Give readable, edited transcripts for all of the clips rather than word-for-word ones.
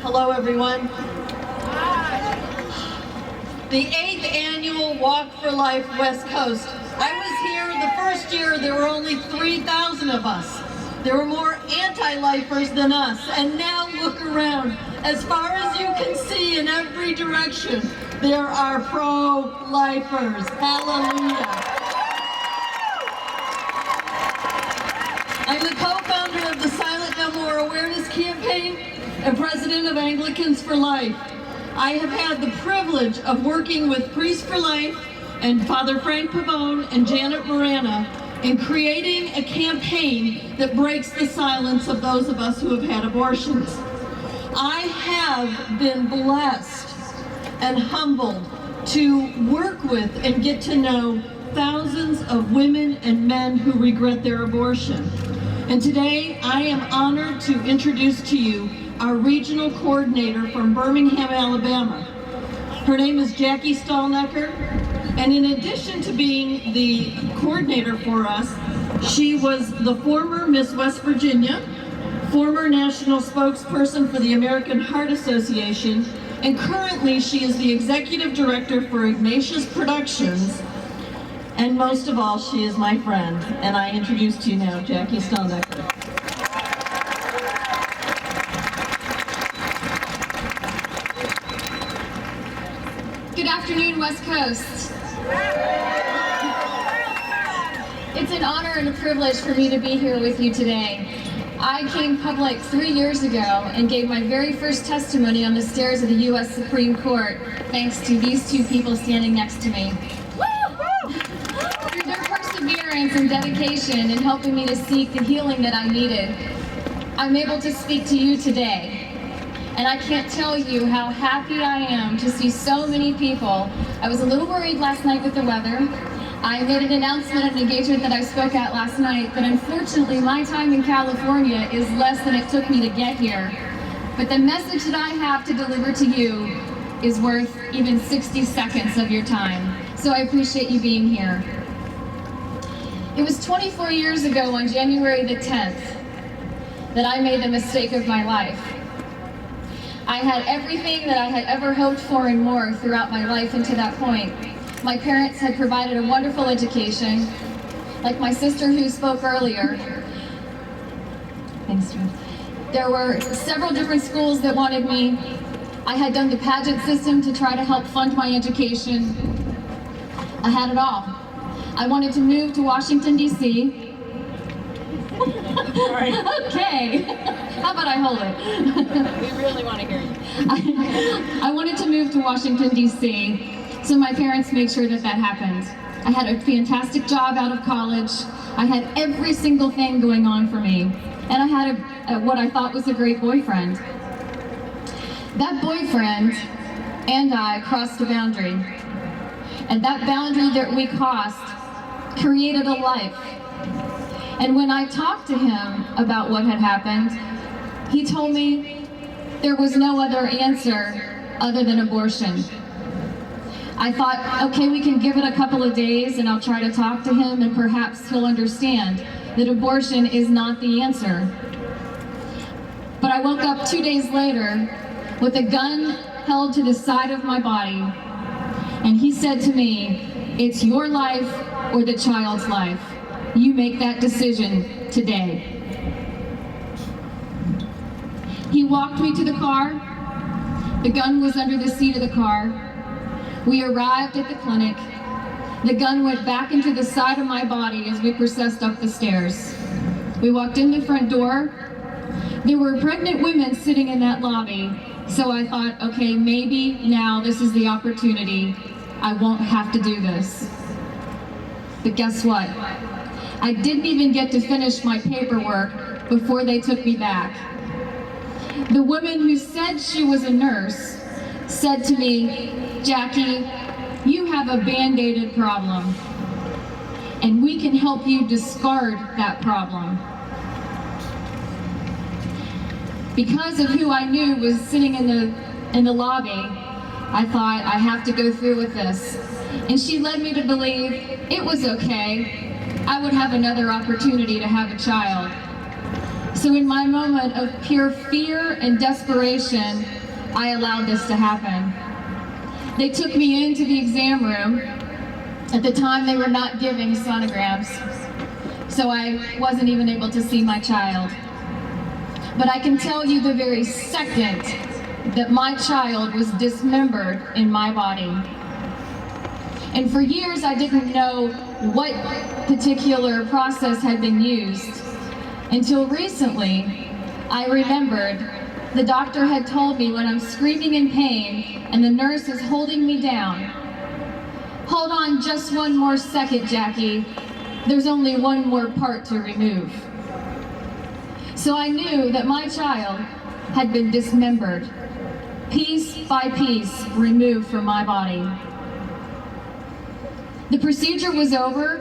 Hello, everyone. The 8th annual Walk for Life West Coast. I was here the first year, there were only 3,000 of us. There were more anti-lifers than us, and now look around. As far as you can see in every direction, there are pro-lifers. Hallelujah. I'm the co-founder of the Silent No More Awareness Campaign and president of Anglicans for Life. I have had the privilege of working with Priests for Life and Father Frank Pavone and Janet Morana in creating a campaign that breaks the silence of those of us who have had abortions. I have been blessed and humbled to work with and get to know thousands of women and men who regret their abortion. And today I am honored to introduce to you our regional coordinator from Birmingham, Alabama. Her name is Jackie Stalnaker, and in addition to being the coordinator for us, she was the former Miss West Virginia, former national spokesperson for the American Heart Association, and currently she is the executive director for Ignatius Productions. And most of all, she is my friend, and I introduce to you now Jackie Stalnaker. Good afternoon, West Coast. It's an honor and a privilege for me to be here with you today. I came public 3 years ago and gave my very first testimony on the stairs of the U.S. Supreme Court, thanks to these two people standing next to me. Through their perseverance and dedication in helping me to seek the healing that I needed, I'm able to speak to you today. And I can't tell you how happy I am to see so many people. I was a little worried last night with the weather. I made an announcement at an engagement that I spoke at last night, but unfortunately my time in California is less than it took me to get here. But the message that I have to deliver to you is worth even 60 seconds of your time. So I appreciate you being here. It was 24 years ago on January the 10th that I made the mistake of my life. I had everything that I had ever hoped for and more throughout my life until that point. My parents had provided a wonderful education, like my sister who spoke earlier. Thanks, Jim. There were several different schools that wanted me. I had done the pageant system to try to help fund my education. I had it all. I wanted to move to Washington, D.C. Okay, how about I hold it? We really want to hear you. I wanted to move to Washington, D.C., so my parents made sure that that happened. I had a fantastic job out of college. I had every single thing going on for me. And I had what I thought was a great boyfriend. That boyfriend and I crossed a boundary. And that boundary that we crossed created a life. And when I talked to him about what had happened, he told me there was no other answer other than abortion. I thought, okay, we can give it a couple of days and I'll try to talk to him and perhaps he'll understand that abortion is not the answer. But I woke up 2 days later with a gun held to the side of my body, and he said to me, it's your life or the child's life. You make that decision today. He walked me to the car. The gun was under the seat of the car. We arrived at the clinic. The gun went back into the side of my body as we processed up the stairs. We walked in the front door. There were pregnant women sitting in that lobby. So I thought, okay, maybe now this is the opportunity. I won't have to do this. But guess what? I didn't even get to finish my paperwork before they took me back. The woman who said she was a nurse said to me, Jackie, you have a band-aided problem, and we can help you discard that problem. Because of who I knew was sitting in the lobby, I thought, I have to go through with this. And she led me to believe it was okay. I would have another opportunity to have a child. So in my moment of pure fear and desperation, I allowed this to happen. They took me into the exam room. At the time, they were not giving sonograms, so I wasn't even able to see my child. But I can tell you the very second that my child was dismembered in my body. And for years, I didn't know what particular process had been used. Until recently, I remembered the doctor had told me when I'm screaming in pain and the nurse is holding me down, "Hold on just one more second, Jackie. There's only one more part to remove." So I knew that my child had been dismembered, piece by piece removed from my body. The procedure was over.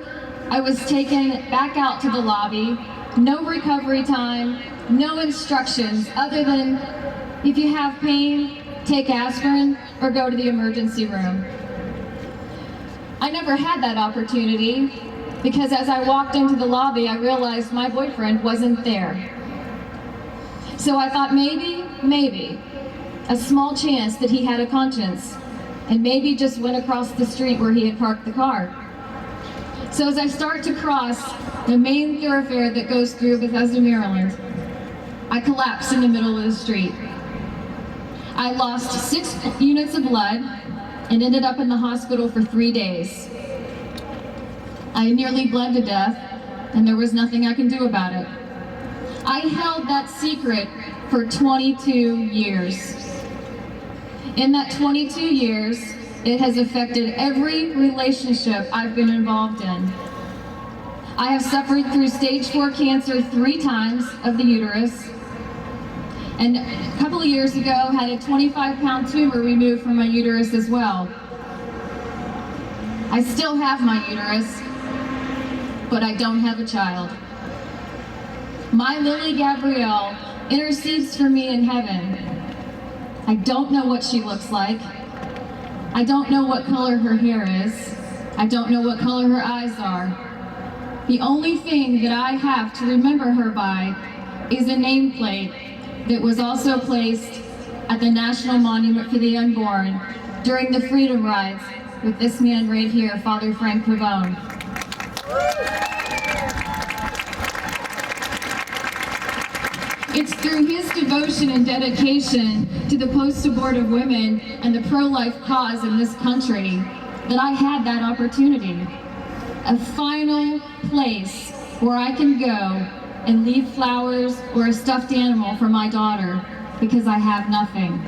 I was taken back out to the lobby. No recovery time, no instructions other than if you have pain, take aspirin or go to the emergency room. I never had that opportunity because as I walked into the lobby, I realized my boyfriend wasn't there. So I thought maybe, a small chance that he had a conscience and maybe just went across the street where he had parked the car. So as I start to cross the main thoroughfare that goes through Bethesda, Maryland, I collapsed in the middle of the street. I lost 6 units of blood and ended up in the hospital for 3 days. I nearly bled to death, and there was nothing I can do about it. I held that secret for 22 years. In that 22 years, it has affected every relationship I've been involved in. I have suffered through stage 4 cancer 3 times of the uterus, and a couple of years ago had a 25-pound tumor removed from my uterus as well. I still have my uterus, but I don't have a child. My Lily Gabrielle intercedes for me in heaven. I don't know what she looks like. I don't know what color her hair is. I don't know what color her eyes are. The only thing that I have to remember her by is a nameplate that was also placed at the National Monument for the Unborn during the Freedom Rides with this man right here, Father Frank Pavone. It's through his devotion and dedication to the post-abortive women and the pro-life cause in this country that I had that opportunity. A final place where I can go and leave flowers or a stuffed animal for my daughter because I have nothing.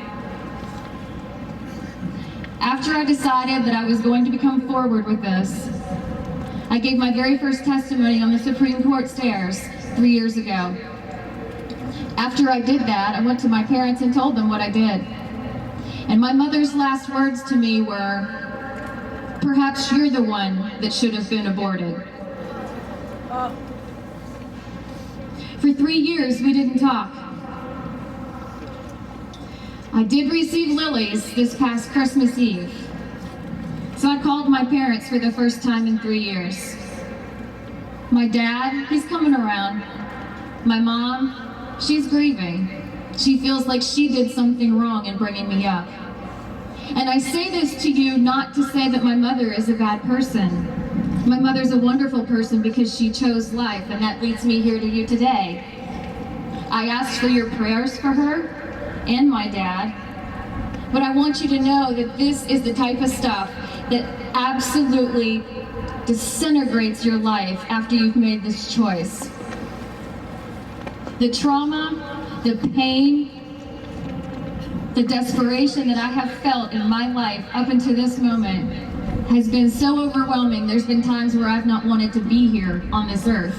After I decided that I was going to come forward with this, I gave my very first testimony on the Supreme Court stairs 3 years ago. After I did that, I went to my parents and told them what I did. And my mother's last words to me were, "Perhaps you're the one that should have been aborted." For 3 years, we didn't talk. I did receive lilies this past Christmas Eve. So I called my parents for the first time in 3 years. My dad, he's coming around. My mom, she's grieving. She feels like she did something wrong in bringing me up. And I say this to you not to say that my mother is a bad person. My mother's a wonderful person because she chose life, and that leads me here to you today. I asked for your prayers for her and my dad, but I want you to know that this is the type of stuff that absolutely disintegrates your life after you've made this choice. The trauma, the pain, the desperation that I have felt in my life up until this moment has been so overwhelming. There's been times where I've not wanted to be here on this earth.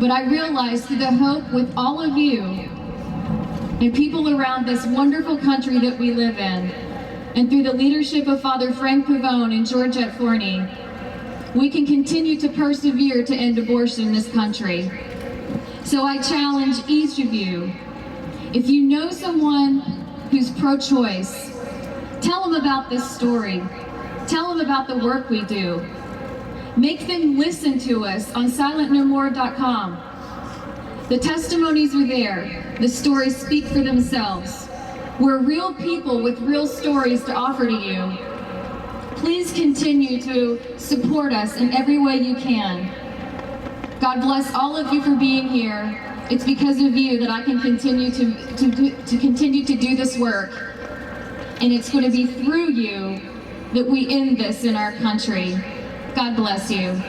But I realized through the hope with all of you and people around this wonderful country that we live in, and through the leadership of Father Frank Pavone and Georgette Forney, we can continue to persevere to end abortion in this country. So I challenge each of you, if you know someone who's pro-choice, tell them about this story. Tell them about the work we do. Make them listen to us on silentnomore.com. The testimonies are there. The stories speak for themselves. We're real people with real stories to offer to you. Please continue to support us in every way you can. God bless all of you for being here. It's because of you that I can continue to do this work. And it's going to be through you that we end this in our country. God bless you.